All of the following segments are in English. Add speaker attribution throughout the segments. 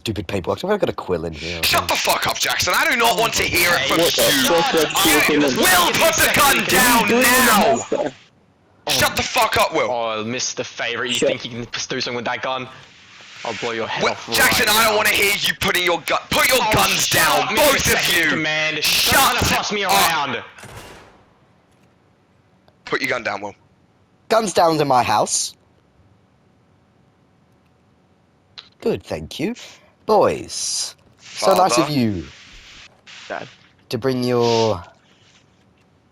Speaker 1: Stupid paperwork. I've got a quill in here.
Speaker 2: Shut the fuck up, Jackson. I do not want to hear it from
Speaker 3: What the fuck?
Speaker 2: Will, put the gun down now! Shut the fuck up, Will.
Speaker 3: Oh, Mr. Favorite, you think you can do something with that gun? I'll blow your head off
Speaker 2: Jackson,
Speaker 3: right
Speaker 2: I don't
Speaker 3: now.
Speaker 2: want to hear you putting your gun. Put your guns down, both of you.
Speaker 3: Command.
Speaker 2: Shut
Speaker 3: Don't fuss me around.
Speaker 2: Put your gun down, Will.
Speaker 1: Guns down to my house. Good, thank you. Boys, so nice of you
Speaker 3: Dad.
Speaker 1: to bring your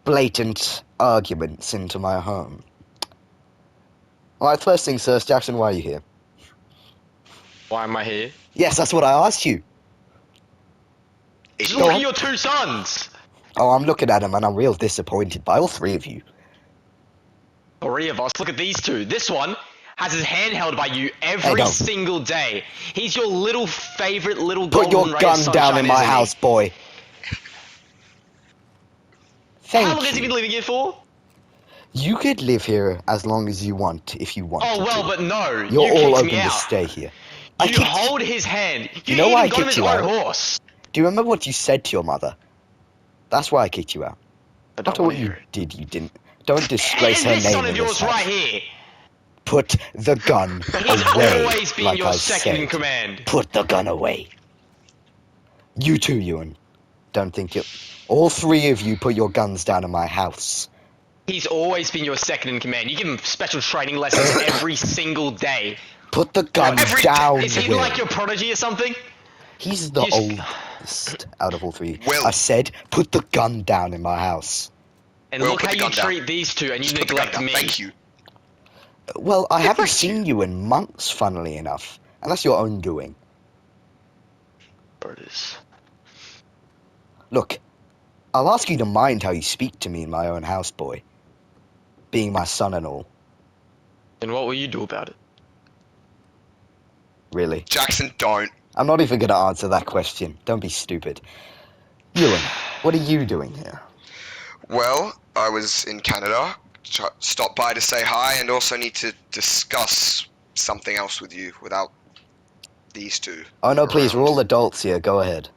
Speaker 1: blatant arguments into my home. Alright, first things first, Jackson, why are you here?
Speaker 3: Why am I here?
Speaker 1: Yes, that's what I asked you.
Speaker 3: Look at your two sons!
Speaker 1: Oh, I'm looking at him and I'm real disappointed by all three of you.
Speaker 3: 3 of us. Look at these two. This one has his hand held by you every
Speaker 1: no.
Speaker 3: single day. He's your little favorite little
Speaker 1: Put
Speaker 3: golden
Speaker 1: your
Speaker 3: ray
Speaker 1: gun
Speaker 3: of sunshine,
Speaker 1: down in my
Speaker 3: isn't he?
Speaker 1: house, boy. Thank
Speaker 3: How long has he been
Speaker 1: you.
Speaker 3: living here for?
Speaker 1: You could live here as long as you want, if you want
Speaker 3: Oh well,
Speaker 1: to.
Speaker 3: but no.
Speaker 1: You're
Speaker 3: you
Speaker 1: all
Speaker 3: kicked
Speaker 1: open
Speaker 3: me
Speaker 1: to
Speaker 3: out.
Speaker 1: stay here.
Speaker 3: You hold his hand. You
Speaker 1: know
Speaker 3: even
Speaker 1: why I
Speaker 3: got him
Speaker 1: kicked
Speaker 3: his
Speaker 1: you
Speaker 3: own
Speaker 1: out?
Speaker 3: horse.
Speaker 1: Do you remember what you said to your mother? That's why I kicked you out.
Speaker 3: I
Speaker 1: Not
Speaker 3: don't
Speaker 1: what
Speaker 3: want to
Speaker 1: you
Speaker 3: hear it.
Speaker 1: did, you didn't. Don't disgrace her
Speaker 3: And this
Speaker 1: name
Speaker 3: son
Speaker 1: in
Speaker 3: of
Speaker 1: this
Speaker 3: yours
Speaker 1: house.
Speaker 3: right here.
Speaker 1: Put the gun
Speaker 3: He's
Speaker 1: away,
Speaker 3: always been
Speaker 1: like
Speaker 3: your
Speaker 1: I
Speaker 3: second in
Speaker 1: said.
Speaker 3: command.
Speaker 1: Put the gun away. You too, Ewan. Don't think you... All 3 of you put your guns down in my house.
Speaker 3: He's always been your second in command. You give him special training lessons every single day.
Speaker 1: Put the gun
Speaker 3: Now,
Speaker 1: down,
Speaker 3: Is he
Speaker 1: Will.
Speaker 3: like your prodigy or something?
Speaker 1: He's the oldest out of all 3.
Speaker 2: Will.
Speaker 1: I said, put the gun down in my house.
Speaker 3: And
Speaker 2: Will,
Speaker 3: look
Speaker 2: put
Speaker 3: how
Speaker 2: the
Speaker 3: you
Speaker 2: gun down.
Speaker 3: treat these two, and you
Speaker 2: Just put the gun
Speaker 3: neglect
Speaker 2: down.
Speaker 3: me.
Speaker 2: Thank you.
Speaker 1: Well, I haven't
Speaker 2: Thank
Speaker 1: seen you in months, funnily enough. And that's your own doing.
Speaker 3: There it is.
Speaker 1: Look, I'll ask you to mind how you speak to me in my own house, boy. Being my son and all.
Speaker 3: And what will you do about it?
Speaker 1: Really.
Speaker 2: Jackson, don't.
Speaker 1: I'm not even going to answer that question. Don't be stupid. Ewan, what are you doing here?
Speaker 2: Well, I was in Canada. Stopped by to say hi and also need to discuss something else with you without these two.
Speaker 1: Oh no, please, we're
Speaker 2: around.
Speaker 1: all adults here. Go ahead.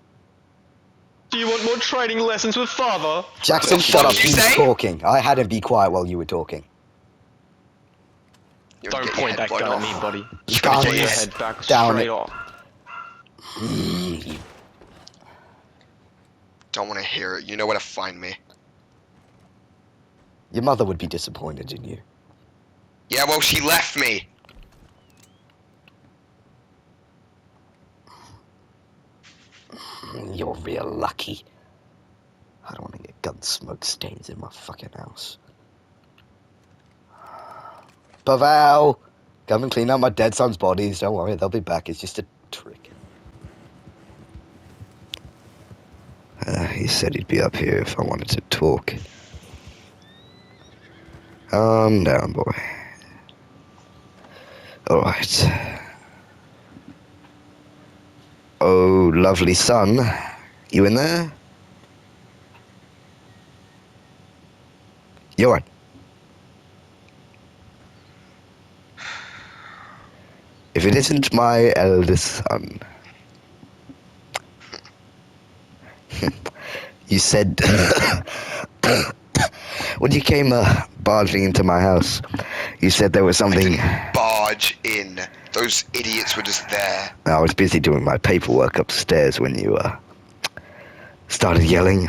Speaker 3: Do you want more training lessons with father?
Speaker 1: Jackson,
Speaker 2: What
Speaker 1: shut up.
Speaker 2: did you
Speaker 1: He's
Speaker 2: say?
Speaker 1: talking. I had him be quiet while you were talking.
Speaker 2: You're
Speaker 3: Don't
Speaker 2: gonna get your
Speaker 3: point that
Speaker 2: head
Speaker 3: gun
Speaker 2: blown
Speaker 3: at me,
Speaker 2: off.
Speaker 3: buddy.
Speaker 2: You're gonna
Speaker 1: Guns
Speaker 2: get your
Speaker 3: Your
Speaker 2: head.
Speaker 3: head back
Speaker 1: down
Speaker 3: straight
Speaker 1: it.
Speaker 3: off.
Speaker 1: You
Speaker 2: Don't want to hear it. You know where to find me.
Speaker 1: Your mother would be disappointed in you.
Speaker 2: Yeah, well, she left me.
Speaker 1: You're real lucky. I don't want to get gun smoke stains in my fucking house. Pavel! Come and clean up my dead son's bodies. Don't worry, they'll be back. It's just a trick. He said he'd be up here if I wanted to talk. Calm down, boy. Alright. Oh, lovely son. You in there? Ewan. If it isn't my eldest son. You said when you came barging into my house, you said there was something.
Speaker 2: Barge in. Those idiots were just there.
Speaker 1: I was busy doing my paperwork upstairs when you started yelling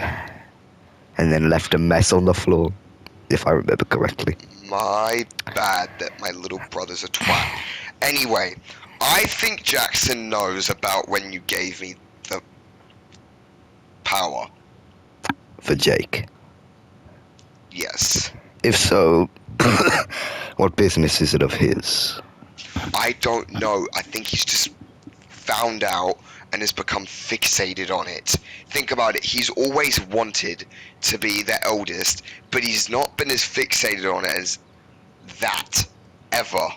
Speaker 1: and then left a mess on the floor, if I remember correctly.
Speaker 2: My bad that my little brother's a twat. Anyway, I think Jackson knows about when you gave me the power.
Speaker 1: For Jake.
Speaker 2: Yes.
Speaker 1: If so, what business is it of his?
Speaker 2: I don't know. I think he's just found out and has become fixated on it. Think about it. He's always wanted to be the eldest, but he's not been as fixated on it as that, ever.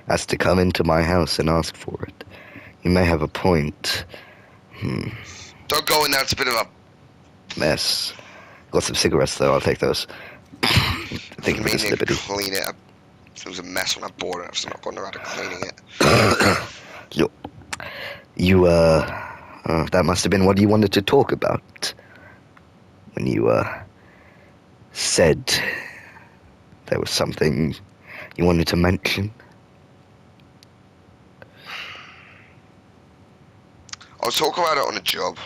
Speaker 1: Has to come into my house and ask for it. You may have a point.
Speaker 2: Don't go in there. It's a bit of a...
Speaker 1: Mess. Got some cigarettes though, I'll take those. Thank you for this
Speaker 2: meaning
Speaker 1: liberty.
Speaker 2: clean it. It was a mess when I bought it, so I'm not going around cleaning it.
Speaker 1: You, that must have been what you wanted to talk about. When you, said there was something you wanted to mention.
Speaker 2: I'll talk about it on a job.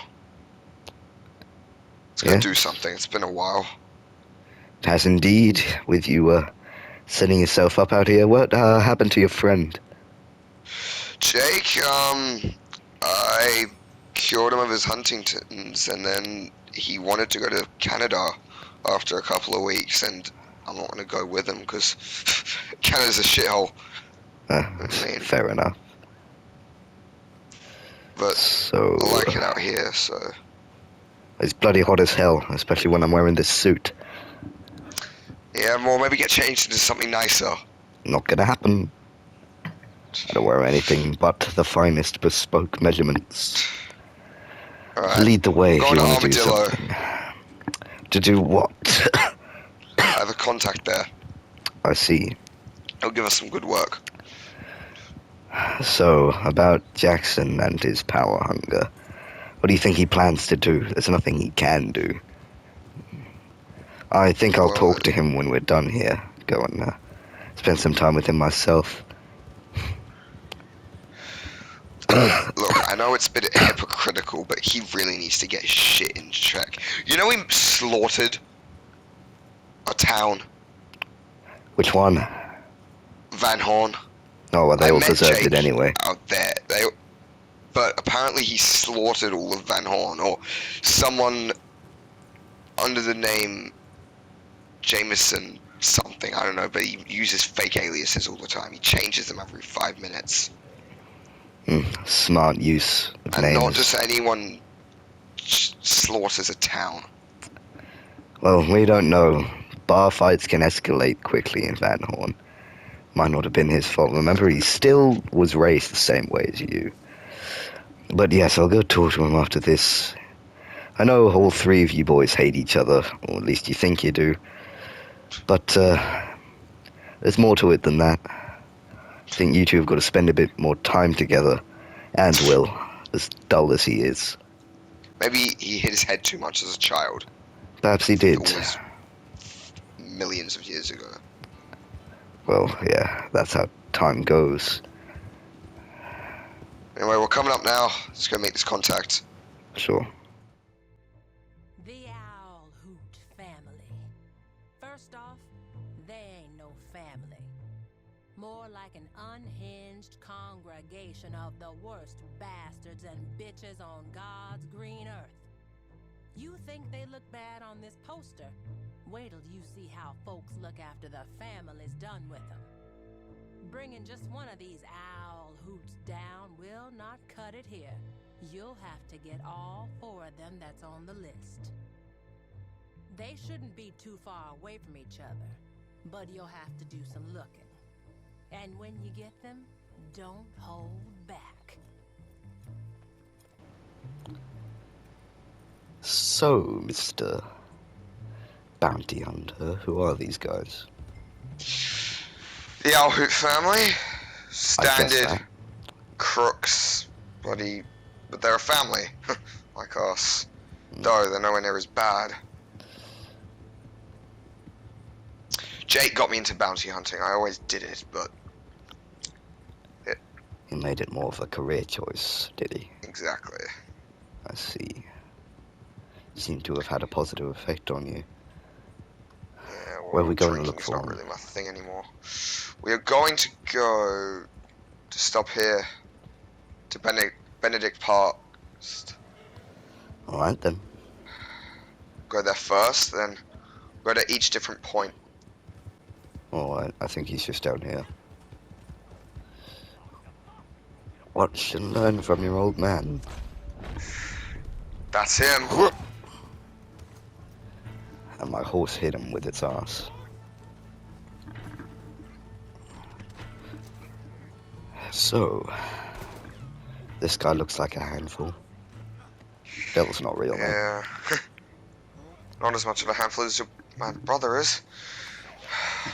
Speaker 2: It's gonna do something. It's been a while.
Speaker 1: It has indeed, with you, setting yourself up out here. What, happened to your friend?
Speaker 2: Jake, I cured him of his Huntington's, and then he wanted to go to Canada after a couple of weeks, and I'm not gonna go with him because Canada's a shithole. I mean,
Speaker 1: Fair enough.
Speaker 2: But
Speaker 1: so,
Speaker 2: I like it out here, so...
Speaker 1: It's bloody hot as hell, especially when I'm wearing this suit.
Speaker 2: Yeah, well, maybe get changed into something nicer.
Speaker 1: Not gonna happen. I don't wear anything but the finest bespoke measurements.
Speaker 2: Alright.
Speaker 1: Lead the way if
Speaker 2: Going
Speaker 1: you
Speaker 2: to
Speaker 1: want to do
Speaker 2: Armadillo.
Speaker 1: something. To do what?
Speaker 2: I have a contact there.
Speaker 1: I see.
Speaker 2: He'll give us some good work.
Speaker 1: So, about Jackson and his power hunger. What do you think he plans to do? There's nothing he can do. I think I'll talk to him when we're done here. Go and spend some time with him myself.
Speaker 2: Look, I know it's a bit hypocritical, but he really needs to get his shit in check. You know he slaughtered a town?
Speaker 1: Which one?
Speaker 2: Van Horn.
Speaker 1: Oh, well, they all
Speaker 2: met
Speaker 1: deserved
Speaker 2: Jake
Speaker 1: it anyway.
Speaker 2: out there. But apparently he slaughtered all of Van Horn, or someone under the name Jameson something, I don't know, but he uses fake aliases all the time. He changes them every 5 minutes.
Speaker 1: Smart use of
Speaker 2: And
Speaker 1: names.
Speaker 2: not just anyone slaughters a town.
Speaker 1: Well, we don't know. Bar fights can escalate quickly in Van Horn. Might not have been his fault. Remember, he still was raised the same way as you. But yes, I'll go talk to him after this. I know all three of you boys hate each other, or at least you think you do. But, there's more to it than that. I think you two have got to spend a bit more time together. And Will, as dull as he is.
Speaker 2: Maybe he hit his head too much as a child.
Speaker 1: Perhaps he did.
Speaker 2: It was millions of years ago.
Speaker 1: Well, yeah, that's how time goes.
Speaker 2: Anyway, we're coming up now. Let's go make this contact.
Speaker 1: Sure.
Speaker 4: The Owl Hoot family. First off, they ain't no family. More like an unhinged congregation of the worst bastards and bitches on God's green earth. You think they look bad on this poster? Wait till you see how folks look after the family's done with them. Bringing just one of these owl hoots down will not cut it here. You'll have to get all 4 of them that's on the list. They shouldn't be too far away from each other, but you'll have to do some looking. And when you get them, don't hold back.
Speaker 1: So, Mr. Bounty Hunter, who are these guys?
Speaker 2: The Owl Hoot family. Standard
Speaker 1: that.
Speaker 2: crooks. Bloody... But they're a family. Like us. Though they're nowhere near as bad. Jake got me into bounty hunting. I always did it, but...
Speaker 1: He made it more of a career choice, did he?
Speaker 2: Exactly.
Speaker 1: I see. Seem to have had a positive effect on you.
Speaker 2: Yeah, well,
Speaker 1: Where are we going to look
Speaker 2: drinking's
Speaker 1: for
Speaker 2: not
Speaker 1: him?
Speaker 2: really my thing anymore. We are going to go to stop here to Benedict Park.
Speaker 1: Alright then.
Speaker 2: Go there first, then go to each different point.
Speaker 1: Alright, I think he's just down here. Watch and learn from your old man.
Speaker 2: That's him.
Speaker 1: And my horse hit him with its ass. So, this guy looks like a handful. Devil's not real, man.
Speaker 2: Yeah. Not as much of a handful as my brother is.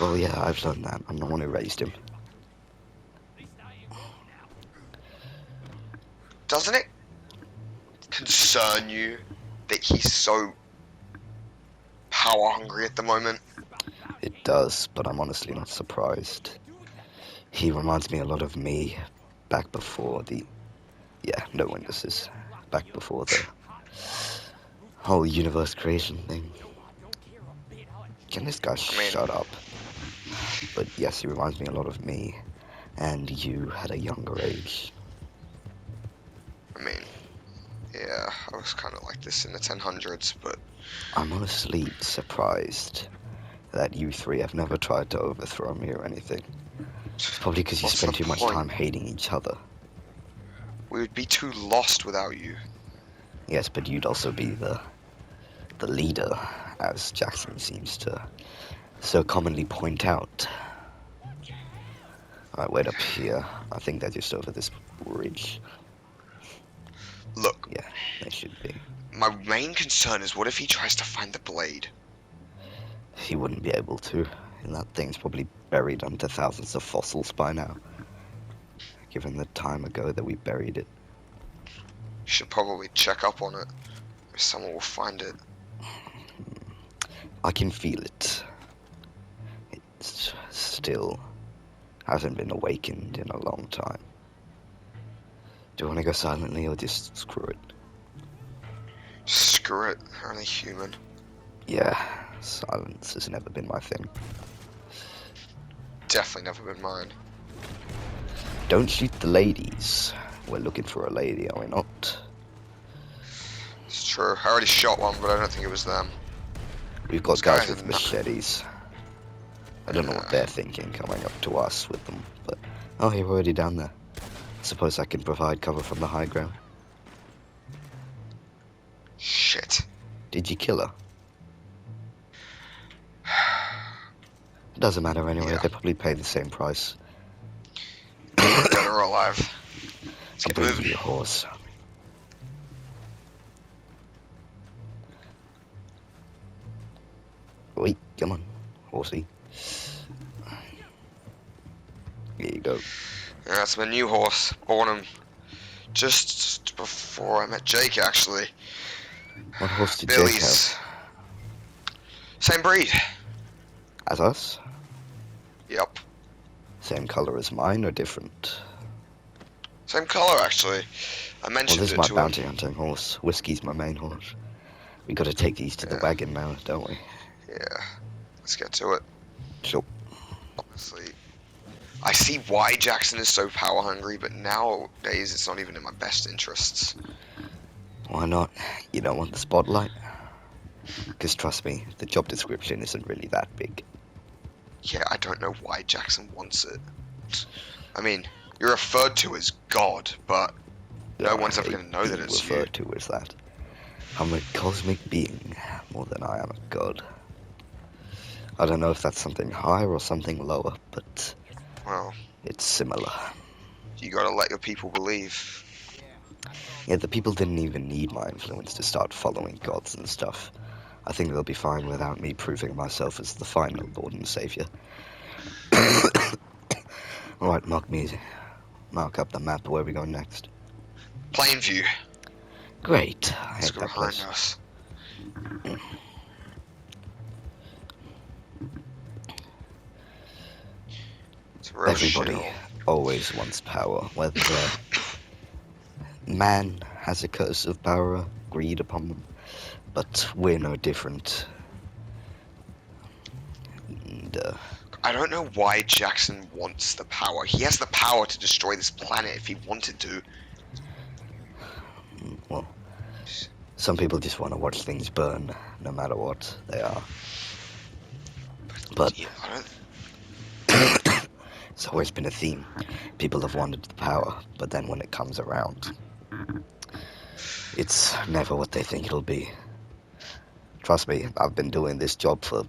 Speaker 1: Well, yeah, I've done that. I'm the one who raised him.
Speaker 2: Doesn't it concern you that he's so power hungry at the moment?
Speaker 1: It does, but I'm honestly not surprised. He reminds me a lot of me back before the... Yeah, no witnesses. Back before the whole universe creation thing. Can this guy
Speaker 2: I mean,
Speaker 1: shut up? But yes, he reminds me a lot of me. And you at a younger age.
Speaker 2: Yeah, I was kind of like this in the 1000s, but
Speaker 1: I'm honestly surprised that you three have never tried to overthrow me or anything. It's probably because you
Speaker 2: what's
Speaker 1: spend
Speaker 2: the
Speaker 1: too much
Speaker 2: point?
Speaker 1: time hating each other.
Speaker 2: We would be too lost without you.
Speaker 1: Yes, but you'd also be the leader, as Jackson seems to so commonly point out. Alright, wait up here. I think they're just over this bridge.
Speaker 2: Look,
Speaker 1: Yeah, they should be.
Speaker 2: my main concern is what if he tries to find the blade?
Speaker 1: He wouldn't be able to, and that thing's probably buried under thousands of fossils by now. Given the time ago that we buried it.
Speaker 2: Should probably check up on it. If someone will find it.
Speaker 1: I can feel it. It still hasn't been awakened in a long time. Do you want to go silently or just screw it?
Speaker 2: Screw it, they're only human.
Speaker 1: Yeah, silence has never been my thing.
Speaker 2: Definitely never been mine.
Speaker 1: Don't shoot the ladies. We're looking for a lady, are we not?
Speaker 2: It's true. I already shot one, but I don't think it was them.
Speaker 1: We've got
Speaker 2: This guy
Speaker 1: guys
Speaker 2: has
Speaker 1: with
Speaker 2: a
Speaker 1: machetes. I don't know what they're thinking coming up to us with them, but... Oh, you're already down there. Suppose I can provide cover from the high ground.
Speaker 2: Shit.
Speaker 1: Did you kill her? It doesn't matter anyway,
Speaker 2: Yeah.
Speaker 1: they probably pay the same price.
Speaker 2: Dead or alive. Let's
Speaker 1: I'll
Speaker 2: get
Speaker 1: bring
Speaker 2: moving.
Speaker 1: you a horse. Wait, come on, horsey. Here you go.
Speaker 2: Yeah, that's my new horse. Bought him just before I met Jake, actually.
Speaker 1: What horse did Jake
Speaker 2: Billy's.
Speaker 1: have?
Speaker 2: Same breed.
Speaker 1: As us?
Speaker 2: Yep.
Speaker 1: Same color as mine or different?
Speaker 2: Same color, actually. I
Speaker 1: Well,
Speaker 2: mentioned
Speaker 1: this is
Speaker 2: it
Speaker 1: my
Speaker 2: to
Speaker 1: bounty
Speaker 2: him.
Speaker 1: hunting horse. Whiskey's my main horse. We gotta take these to the
Speaker 2: Yeah.
Speaker 1: wagon now, don't we?
Speaker 2: Yeah. Let's get to it.
Speaker 1: Sure.
Speaker 2: Honestly, I see why Jackson is so power hungry, but nowadays it's not even in my best interests.
Speaker 1: Why not? You don't want the spotlight? Because trust me, the job description isn't really that big.
Speaker 2: Yeah, I don't know why Jackson wants it. I mean, you're referred to as God, but no one's ever
Speaker 1: I
Speaker 2: going to know that
Speaker 1: being
Speaker 2: it's you.
Speaker 1: referred to as that. I'm a cosmic being more than I am a god. I don't know if that's something higher or something lower, but
Speaker 2: Well,
Speaker 1: it's similar.
Speaker 2: you gotta let your people believe.
Speaker 1: Yeah, the people didn't even need my influence to start following gods and stuff. I think they'll be fine without me proving myself as the final Lord and Savior. Alright, mark up the map. Where are we going next?
Speaker 2: Plainview.
Speaker 1: Great. I
Speaker 2: Let's
Speaker 1: hate
Speaker 2: go
Speaker 1: that
Speaker 2: behind
Speaker 1: place.
Speaker 2: us. It's a real
Speaker 1: Everybody
Speaker 2: shithole.
Speaker 1: always wants power, whether man has a curse of power greed upon them, but we're no different. And,
Speaker 2: I don't know why Jackson wants the power. He has the power to destroy this planet if he wanted to.
Speaker 1: well, some people just want to watch things burn, no matter what they are. But
Speaker 2: Yeah, I don't...
Speaker 1: it's always been a theme. People have wanted the power, but then when it comes around, it's never what they think it'll be. Trust me, I've been doing this job for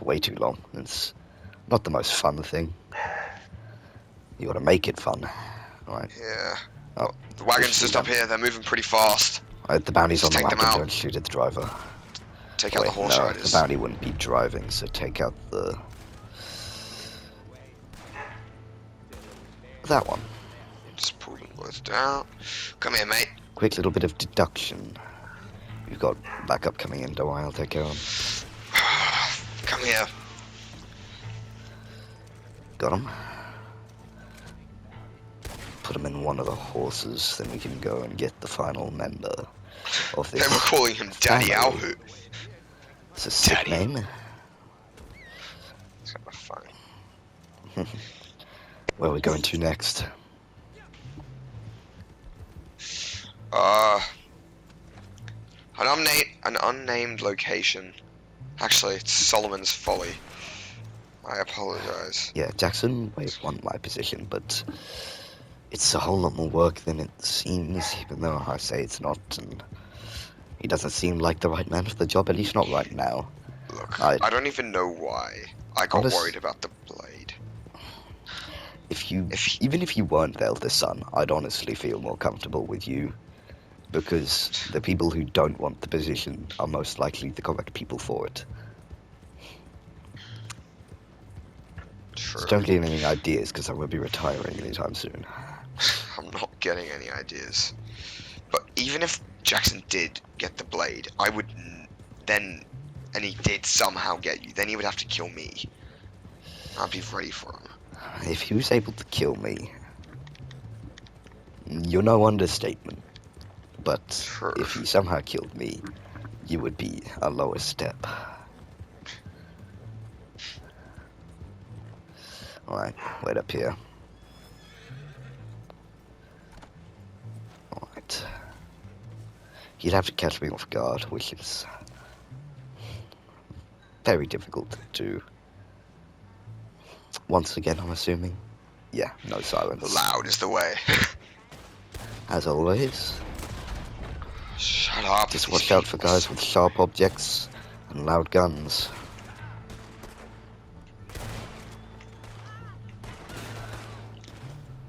Speaker 1: way too long. It's not the most fun thing. You gotta make it fun, right?
Speaker 2: Yeah.
Speaker 1: Oh,
Speaker 2: The wagon's
Speaker 1: just
Speaker 2: just
Speaker 1: shoot
Speaker 2: up here. They're moving pretty fast.
Speaker 1: The bounty's on
Speaker 2: Just
Speaker 1: the
Speaker 2: take them
Speaker 1: wagon,
Speaker 2: out.
Speaker 1: don't shoot at the driver.
Speaker 2: Take out the
Speaker 1: Wait,
Speaker 2: horse
Speaker 1: no,
Speaker 2: riders.
Speaker 1: the bounty wouldn't be driving, so take out the... that one.
Speaker 2: Just pull them What's down? Come here, mate.
Speaker 1: Quick little bit of deduction. We've got backup coming in, don't worry, I'll take care of him.
Speaker 2: Come here.
Speaker 1: Got him. Put him in one of the horses, then we can go and get the final member of
Speaker 2: They
Speaker 1: this.
Speaker 2: were calling him Daddy
Speaker 1: family.
Speaker 2: Alhoot.
Speaker 1: It's a sick
Speaker 2: Daddy.
Speaker 1: name.
Speaker 2: It's kind of funny.
Speaker 1: Where are we going to next?
Speaker 2: An unnamed location. Actually, it's Solomon's Folly. I apologize.
Speaker 1: Yeah, Jackson may want my position, but it's a whole lot more work than it seems, even though I say it's not, and he doesn't seem like the right man for the job, at least not right now.
Speaker 2: Look,
Speaker 1: I-
Speaker 2: I don't even know why I got worried about the blade.
Speaker 1: Even if you weren't the eldest son, I'd honestly feel more comfortable with you, because the people who don't want the position are most likely the correct people for it.
Speaker 2: True.
Speaker 1: So don't get any ideas, because I will be retiring anytime soon.
Speaker 2: I'm not getting any ideas. But even if Jackson did get the blade, I would then, and he did somehow get you, then he would have to kill me. I'd be ready for him.
Speaker 1: If he was able to kill me, you're no understatement. But
Speaker 2: Sure.
Speaker 1: if he somehow killed me, you would be a lower step. Alright, wait up here. Alright. You'd have to catch me off guard, which is very difficult to do. Once again, I'm assuming. Yeah, no silence.
Speaker 2: Loud is the way.
Speaker 1: As always.
Speaker 2: Shut up.
Speaker 1: Just
Speaker 2: these
Speaker 1: watch out for
Speaker 2: people.
Speaker 1: guys with sharp objects and loud guns.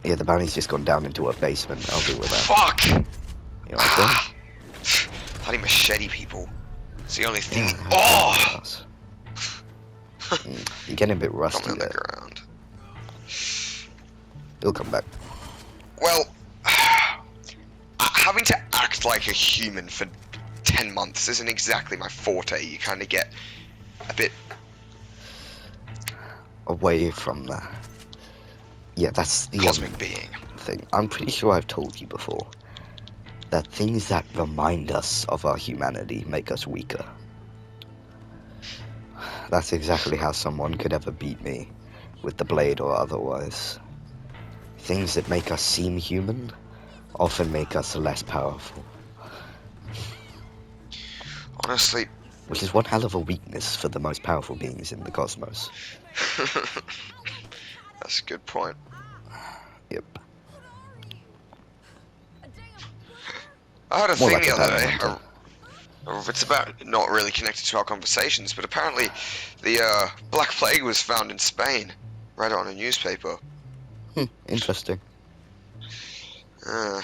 Speaker 1: Yeah, the bounty's just gone down into a basement. I'll deal with that.
Speaker 2: Fuck!
Speaker 1: You know what I'm
Speaker 2: Bloody machete people. It's the only thing.
Speaker 1: saying?
Speaker 2: Oh!
Speaker 1: You're getting a bit
Speaker 2: Got
Speaker 1: rusty
Speaker 2: me on the
Speaker 1: there.
Speaker 2: ground.
Speaker 1: He'll come back.
Speaker 2: Well, having to act like a human for 10 months isn't exactly my forte. You kind of get a bit.
Speaker 1: Away from that. Yeah, that's the
Speaker 2: Cosmic being.
Speaker 1: thing. I'm pretty sure I've told you before that things that remind us of our humanity make us weaker. That's exactly how someone could ever beat me, with the blade or otherwise. Things that make us seem human often make us less powerful,
Speaker 2: Honestly,
Speaker 1: which is one hell of a weakness for the most powerful beings in the cosmos.
Speaker 2: that's a good point.
Speaker 1: Yep.
Speaker 2: I heard a
Speaker 1: More
Speaker 2: thing
Speaker 1: like
Speaker 2: the
Speaker 1: a
Speaker 2: other day.
Speaker 1: bounty hunter.
Speaker 2: It's about not really connected to our conversations, but apparently the Black Plague was found in Spain. Read it on a newspaper.
Speaker 1: Interesting.
Speaker 2: Uh,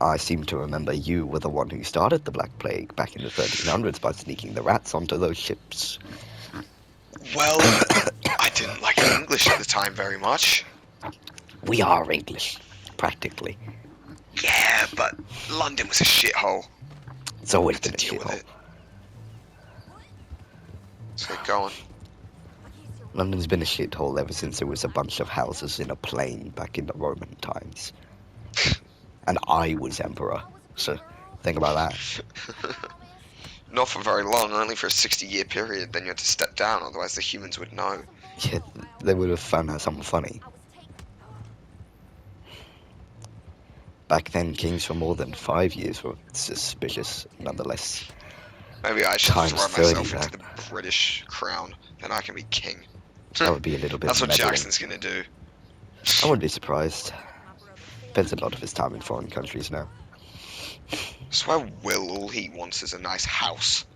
Speaker 1: I seem to remember you were the one who started the Black Plague back in the 1300s by sneaking the rats onto those ships.
Speaker 2: well, I didn't like English at the time very much.
Speaker 1: We are English, practically.
Speaker 2: Yeah, but London was a shithole.
Speaker 1: It's always
Speaker 2: Had to
Speaker 1: been a
Speaker 2: deal with
Speaker 1: shithole.
Speaker 2: it. Let's get going.
Speaker 1: London's been a shithole ever since there was a bunch of houses in a plain back in the Roman times. And I was emperor, so think about that.
Speaker 2: Not for very long, only for a 60-year period. Then you had to step down, otherwise the humans would know.
Speaker 1: Yeah, they would have found out something funny. Back then, kings for more than 5 years were suspicious, nonetheless.
Speaker 2: Maybe I should just
Speaker 1: Times
Speaker 2: run
Speaker 1: 30
Speaker 2: myself into
Speaker 1: that.
Speaker 2: the British crown. Then I can be king.
Speaker 1: That would be a little bit
Speaker 2: That's what
Speaker 1: meddling.
Speaker 2: Jackson's gonna do.
Speaker 1: I wouldn't be surprised. Spends a lot of his time in foreign countries now.
Speaker 2: I swear Will, all he wants is a nice house.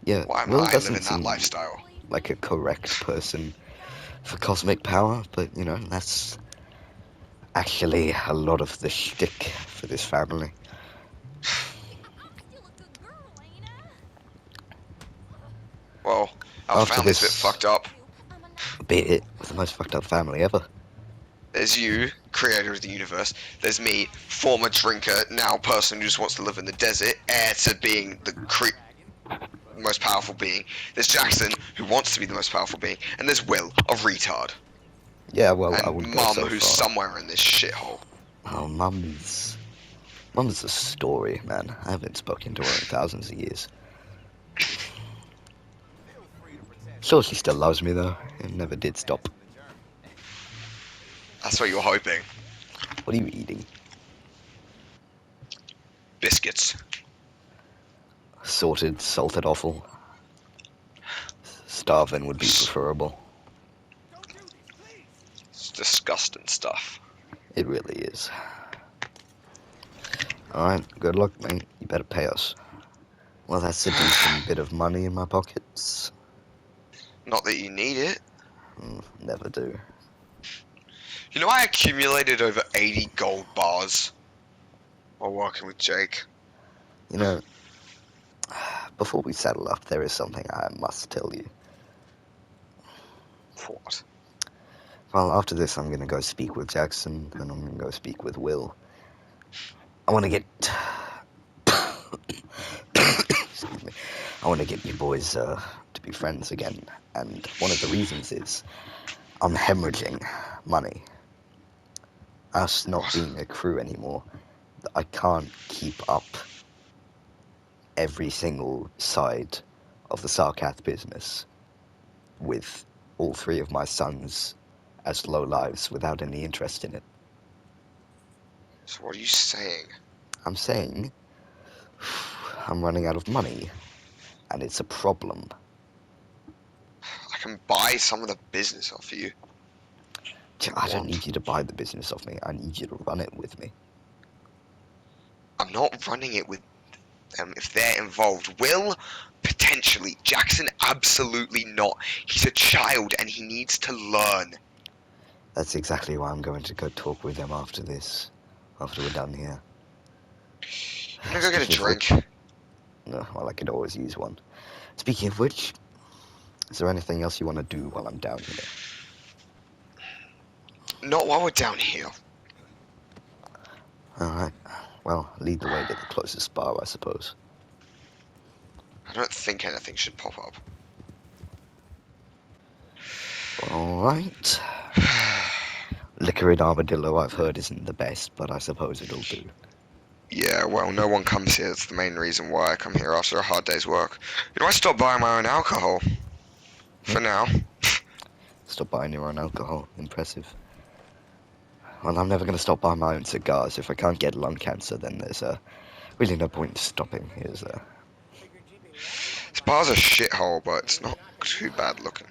Speaker 1: Yeah,
Speaker 2: Why am
Speaker 1: Will
Speaker 2: I
Speaker 1: doesn't
Speaker 2: living that
Speaker 1: seem
Speaker 2: lifestyle?
Speaker 1: like a correct person for cosmic power, but you know, that's actually a lot of the shtick for this family.
Speaker 2: Well, our
Speaker 1: After
Speaker 2: family's a bit
Speaker 1: this-
Speaker 2: fucked up.
Speaker 1: Be it the most fucked up family ever.
Speaker 2: There's you, creator of the universe. There's me, former drinker, now person who just wants to live in the desert, heir to being the most powerful being. There's Jackson, who wants to be the most powerful being. And there's Will, a retard.
Speaker 1: Yeah, well, I
Speaker 2: And
Speaker 1: wouldn't go
Speaker 2: Mum,
Speaker 1: so
Speaker 2: who's
Speaker 1: far.
Speaker 2: somewhere in this shithole.
Speaker 1: Oh, Mum's a story, man. I haven't spoken to her in thousands of years. Sure, she still loves me, though. It never did stop.
Speaker 2: That's what you're hoping.
Speaker 1: What are you eating?
Speaker 2: Biscuits.
Speaker 1: Sorted, salted offal. Starving would be preferable.
Speaker 2: It's disgusting stuff.
Speaker 1: It really is. Alright, good luck, mate. You better pay us. Well, that's a decent bit of money in my pockets.
Speaker 2: Not that you need it.
Speaker 1: Never do.
Speaker 2: You know, I accumulated over 80 gold bars while working with Jake.
Speaker 1: You know, before we settle up, there is something I must tell you.
Speaker 2: What?
Speaker 1: Well, after this, I'm gonna go speak with Jackson, then I'm gonna go speak with Will. I want to get... Excuse me. I want to get you boys to be friends again, and one of the reasons is I'm hemorrhaging money. Us not being a crew anymore, I can't keep up every single side of the Sarkath business with all three of my sons as low lives without any interest in it.
Speaker 2: So what are you saying?
Speaker 1: I'm saying I'm running out of money, and it's a problem.
Speaker 2: I can buy some of the business off you.
Speaker 1: I don't need you to buy the business off me. I need you to run it with me.
Speaker 2: I'm not running it with them if they're involved. Will, potentially. Jackson, absolutely not. He's a child and he needs to learn.
Speaker 1: That's exactly why I'm going to go talk with them after this, after we're done here.
Speaker 2: I'm gonna go get a
Speaker 1: Speaking of
Speaker 2: drink.
Speaker 1: which- No, well, I could always use one. Speaking of which, is there anything else you want to do while I'm down here?
Speaker 2: Not while we're down here.
Speaker 1: Alright, well, lead the way to the closest bar, I suppose.
Speaker 2: I don't think anything should pop up.
Speaker 1: Alright. Liquor in Armadillo, I've heard, isn't the best, but I suppose it'll do.
Speaker 2: Yeah, well, no one comes here. That's the main reason why I come here after a hard day's work. You know, I stopped buying my own alcohol. For now.
Speaker 1: Stop buying your own alcohol. Impressive. Well, I'm never going to stop buying my own cigars. If I can't get lung cancer, then there's really no point in stopping, is there?
Speaker 2: This bar's a shithole, but it's not too bad looking.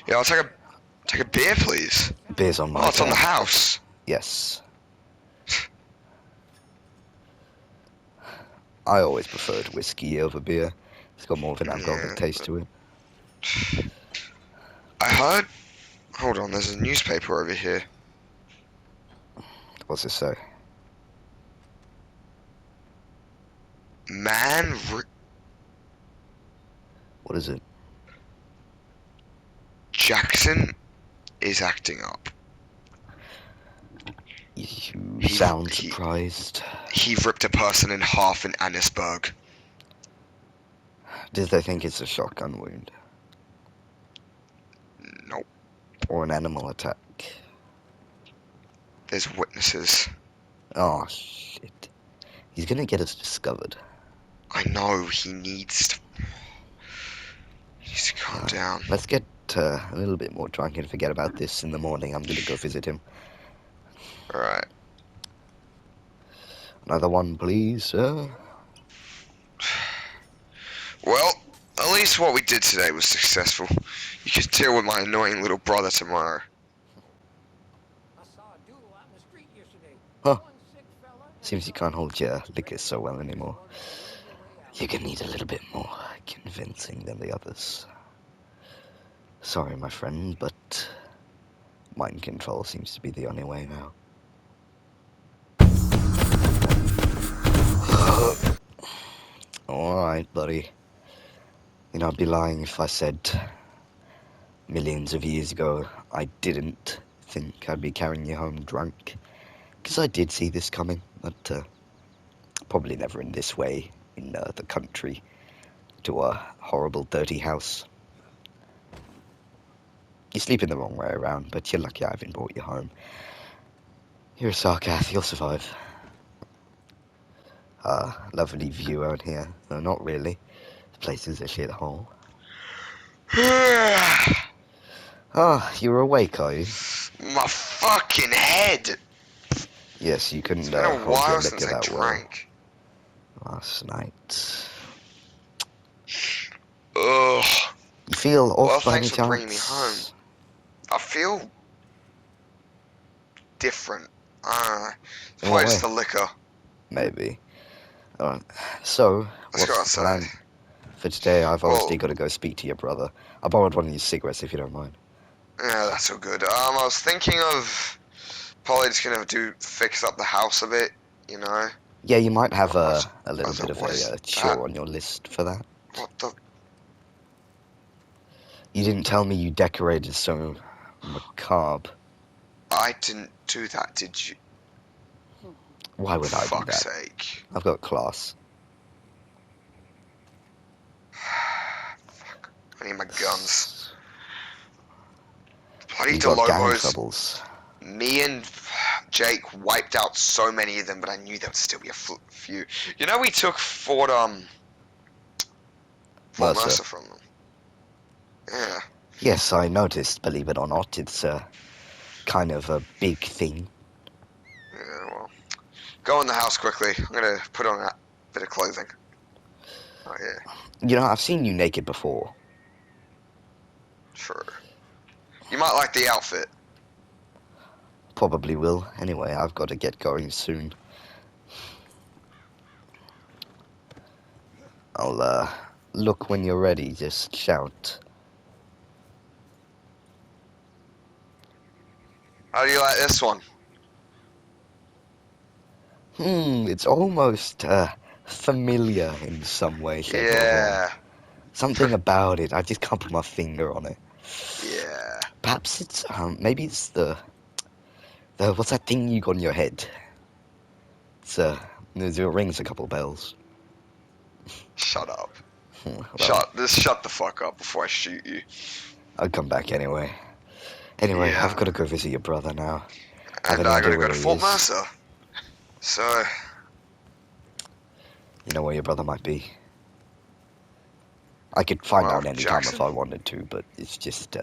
Speaker 2: Yeah, I'll take a beer, please.
Speaker 1: Beer's on my
Speaker 2: Oh, it's on the
Speaker 1: tab.
Speaker 2: house.
Speaker 1: Yes. I always preferred whiskey over beer. It's got more of an alcoholic
Speaker 2: Yeah,
Speaker 1: taste to it.
Speaker 2: I heard. Hold on, there's a newspaper over here.
Speaker 1: What's it say?
Speaker 2: Man,
Speaker 1: What is it?
Speaker 2: Jackson is acting up.
Speaker 1: You sound
Speaker 2: he-
Speaker 1: surprised.
Speaker 2: He ripped a person in half in Annisburg.
Speaker 1: Did they think it's a shotgun wound?
Speaker 2: Nope.
Speaker 1: Or an animal attack?
Speaker 2: There's witnesses.
Speaker 1: Oh, shit. He's gonna get us discovered.
Speaker 2: I know, he needs to calm down.
Speaker 1: Let's get a little bit more drunk and forget about this in the morning. I'm gonna go visit him.
Speaker 2: Alright.
Speaker 1: Another one, please, sir.
Speaker 2: Well, at least what we did today was successful. You can deal with my annoying little brother tomorrow.
Speaker 5: I saw a duel out in the street yesterday.
Speaker 1: Huh.
Speaker 5: One sick fella.
Speaker 1: Seems you can't hold your liquor so well anymore. You're gonna need a little bit more convincing than the others. Sorry, my friend, but mind control seems to be the only way now. Alright, buddy. You know, I'd be lying if I said millions of years ago I didn't think I'd be carrying you home drunk. Because I did see this coming, but probably never in this way, in the country, to a horrible, dirty house. You sleep in the wrong way around, but you're lucky I haven't brought you home. You're a Sarkath, you'll survive. Lovely view out here. No, not really. This place is a shithole. Ah, you're awake, are you?
Speaker 2: My fucking head!
Speaker 1: Yes, you couldn't
Speaker 2: It's been a
Speaker 1: hold your
Speaker 2: while since
Speaker 1: liquor
Speaker 2: I
Speaker 1: that well
Speaker 2: drank.
Speaker 1: last night.
Speaker 2: Ugh.
Speaker 1: You feel
Speaker 2: Well,
Speaker 1: off by any
Speaker 2: thanks for bringing me
Speaker 1: chance?
Speaker 2: I feel different. It's
Speaker 1: In
Speaker 2: probably
Speaker 1: what
Speaker 2: just
Speaker 1: way?
Speaker 2: the liquor.
Speaker 1: Maybe. So,
Speaker 2: Let's go
Speaker 1: what's the
Speaker 2: outside.
Speaker 1: plan for today? I've
Speaker 2: Well-
Speaker 1: obviously got to go speak to your brother. I borrowed one of your cigarettes, if you don't mind.
Speaker 2: Yeah, that's all good. I was thinking of probably just gonna fix up the house a bit, you know?
Speaker 1: Yeah, you might have
Speaker 2: What-
Speaker 1: a little
Speaker 2: what
Speaker 1: bit of
Speaker 2: is
Speaker 1: a
Speaker 2: that?
Speaker 1: chore on your list for that.
Speaker 2: What the?
Speaker 1: You didn't tell me you decorated so macabre.
Speaker 2: I didn't do that, did you?
Speaker 1: Why would I do
Speaker 2: Fuck's
Speaker 1: that?
Speaker 2: sake.
Speaker 1: I've got class.
Speaker 2: Fuck. I need my guns. Bloody
Speaker 1: You got gang
Speaker 2: Delobos.
Speaker 1: troubles.
Speaker 2: Me and Jake wiped out so many of them, but I knew there would still be a few. You know, we took Fort Mercer from them. Yeah.
Speaker 1: Yes, I noticed, believe it or not. It's kind of a big thing.
Speaker 2: Yeah, well. Go in the house quickly. I'm gonna put on that bit of clothing. Oh, yeah.
Speaker 1: You know, I've seen you naked before.
Speaker 2: Sure. You might like the outfit.
Speaker 1: Probably will. Anyway, I've got to get going soon. I'll, look when you're ready. Just shout.
Speaker 2: How do you like this one?
Speaker 1: It's almost, familiar in some way, shape, or form.
Speaker 2: Yeah.
Speaker 1: Something about it. I just can't put my finger on it.
Speaker 2: Yeah.
Speaker 1: Perhaps it's, maybe it's the what's that thing you got on your head? It's, it rings a couple bells.
Speaker 2: Shut up.
Speaker 1: Well,
Speaker 2: Shut the fuck up before I shoot you.
Speaker 1: I'll come back anyway. Anyway,
Speaker 2: Yeah.
Speaker 1: I've got to go visit your brother now. Have
Speaker 2: And
Speaker 1: any
Speaker 2: I gotta
Speaker 1: idea
Speaker 2: go
Speaker 1: where
Speaker 2: to
Speaker 1: he
Speaker 2: Fort
Speaker 1: is?
Speaker 2: Mercer. So,
Speaker 1: You know where your brother might be? I could find
Speaker 2: Well,
Speaker 1: out any time
Speaker 2: Jackson.
Speaker 1: if I wanted to, but it's just,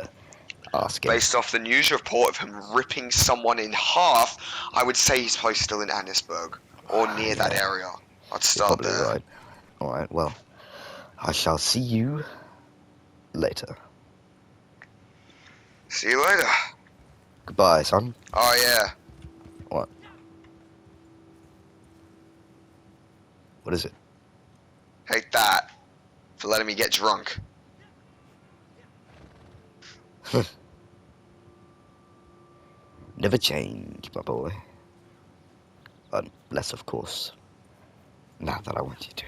Speaker 1: asking.
Speaker 2: based off the news report of him ripping someone in half, I would say he's probably still in Annisburg or near that
Speaker 1: Yeah.
Speaker 2: area. I'd
Speaker 1: You're
Speaker 2: start
Speaker 1: probably
Speaker 2: there.
Speaker 1: right. Alright, well, I shall see you later.
Speaker 2: See you later.
Speaker 1: Goodbye, son.
Speaker 2: Oh yeah.
Speaker 1: What? What is it?
Speaker 2: Hate that. For letting me get drunk.
Speaker 1: Never change, my boy. Unless, of course, now that I want you to.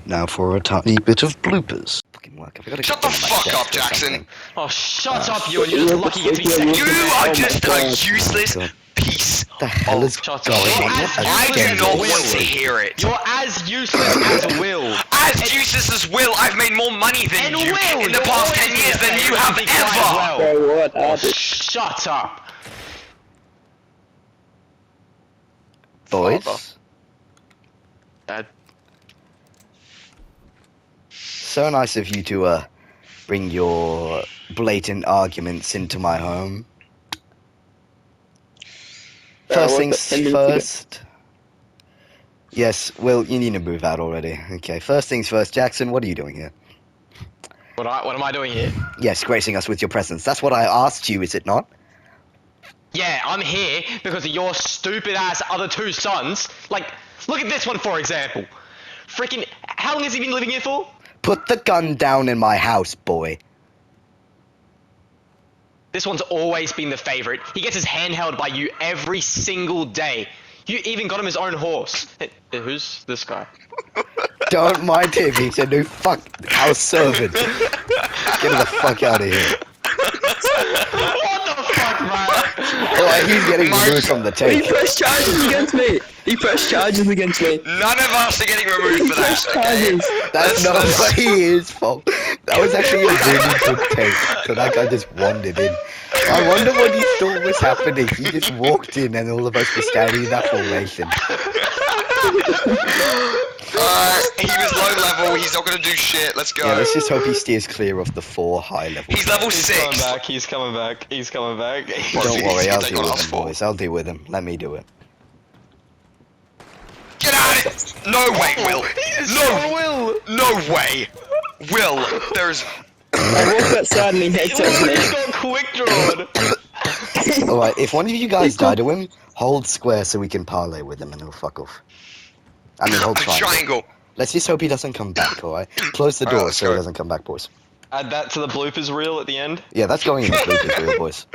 Speaker 1: Now for a tiny bit of bloopers. Fucking work. Have I got to
Speaker 2: Shut
Speaker 1: get
Speaker 2: the
Speaker 1: on my
Speaker 2: fuck
Speaker 1: desk
Speaker 2: up,
Speaker 1: or
Speaker 2: Jackson.
Speaker 1: something?
Speaker 3: Oh, shut up, Ewan. You're just lucky you get to be second.
Speaker 2: You are just
Speaker 1: God.
Speaker 2: a useless
Speaker 1: God.
Speaker 2: piece.
Speaker 1: What the hell is
Speaker 3: Shut up.
Speaker 1: going
Speaker 3: You're
Speaker 1: on?
Speaker 3: as
Speaker 2: I
Speaker 3: useless
Speaker 2: do
Speaker 3: as
Speaker 2: not
Speaker 3: Will.
Speaker 2: want to hear it.
Speaker 3: You're as useless as Will.
Speaker 2: As useless as Will, I've made more money than
Speaker 3: And
Speaker 2: you
Speaker 3: Will,
Speaker 2: in the
Speaker 3: you're
Speaker 2: past
Speaker 3: always
Speaker 2: 10 years
Speaker 3: been
Speaker 2: than
Speaker 3: a
Speaker 2: you
Speaker 3: favourite
Speaker 2: have
Speaker 3: to be quiet as
Speaker 2: ever.
Speaker 3: well.
Speaker 6: So what
Speaker 3: Oh,
Speaker 6: happened?
Speaker 3: shut up.
Speaker 1: Boys?
Speaker 2: Father.
Speaker 3: Dad.
Speaker 1: So nice of you to, bring your blatant arguments into my home. First
Speaker 6: what
Speaker 1: things
Speaker 6: the hell is
Speaker 1: first. Yes, Will, you need to move out already. Okay, first things first. Jackson, what are you doing here?
Speaker 3: What am I doing here?
Speaker 1: Yes, gracing us with your presence. That's what I asked you, is it not?
Speaker 3: Yeah, I'm here because of your stupid ass other two sons. Like, look at this one for example. Freaking, how long has he been living here for?
Speaker 1: Put the gun down in my house, boy.
Speaker 3: This one's always been the favorite. He gets his hand held by you every single day. You even got him his own horse. Who's this guy?
Speaker 1: Don't mind him, he's a new house servant. Get him the fuck out of here.
Speaker 3: What the fuck, man?
Speaker 1: Oh, he's getting
Speaker 2: Mark-
Speaker 1: removed from the
Speaker 6: He
Speaker 1: tape.
Speaker 6: pressed charges against me. He pressed charges against me.
Speaker 2: None of us are getting removed
Speaker 6: He
Speaker 2: for that,
Speaker 6: pressed
Speaker 2: okay?
Speaker 6: charges.
Speaker 1: That's not
Speaker 2: Let's-
Speaker 1: his fault. That was actually a really good take. So that guy just wandered in. I wonder what he thought was happening. He just walked in and all of us were standing in that formation.
Speaker 2: He was low level. He's not gonna do shit. Let's go.
Speaker 1: Yeah, let's just hope he steers clear of the 4 high level.
Speaker 2: He's level
Speaker 3: He's
Speaker 2: 6.
Speaker 3: coming back, he's coming back, he's coming back.
Speaker 2: What?
Speaker 1: Don't
Speaker 2: He's
Speaker 1: worry,
Speaker 2: gonna
Speaker 1: I'll
Speaker 2: take
Speaker 1: deal
Speaker 2: on
Speaker 1: with
Speaker 2: us
Speaker 1: him,
Speaker 2: for.
Speaker 1: boys. I'll deal with him. Let me do it.
Speaker 2: Get out of it! No way, Will.
Speaker 3: Will!
Speaker 2: No way. Will, there's.
Speaker 6: I walked outside and he headshot me.
Speaker 3: He got quick drawn.
Speaker 1: Alright, if one of you guys die to him, hold square so we can parlay with him and he'll fuck off. I mean, hold
Speaker 2: A
Speaker 1: triangle.
Speaker 2: triangle.
Speaker 1: Let's just hope he doesn't come back, alright? Close the
Speaker 2: Alright,
Speaker 1: door
Speaker 2: let's
Speaker 1: so
Speaker 2: go.
Speaker 1: he doesn't come back, boys.
Speaker 3: Add that to the bloopers reel at the end.
Speaker 1: Yeah, that's going in the bloopers reel, boys.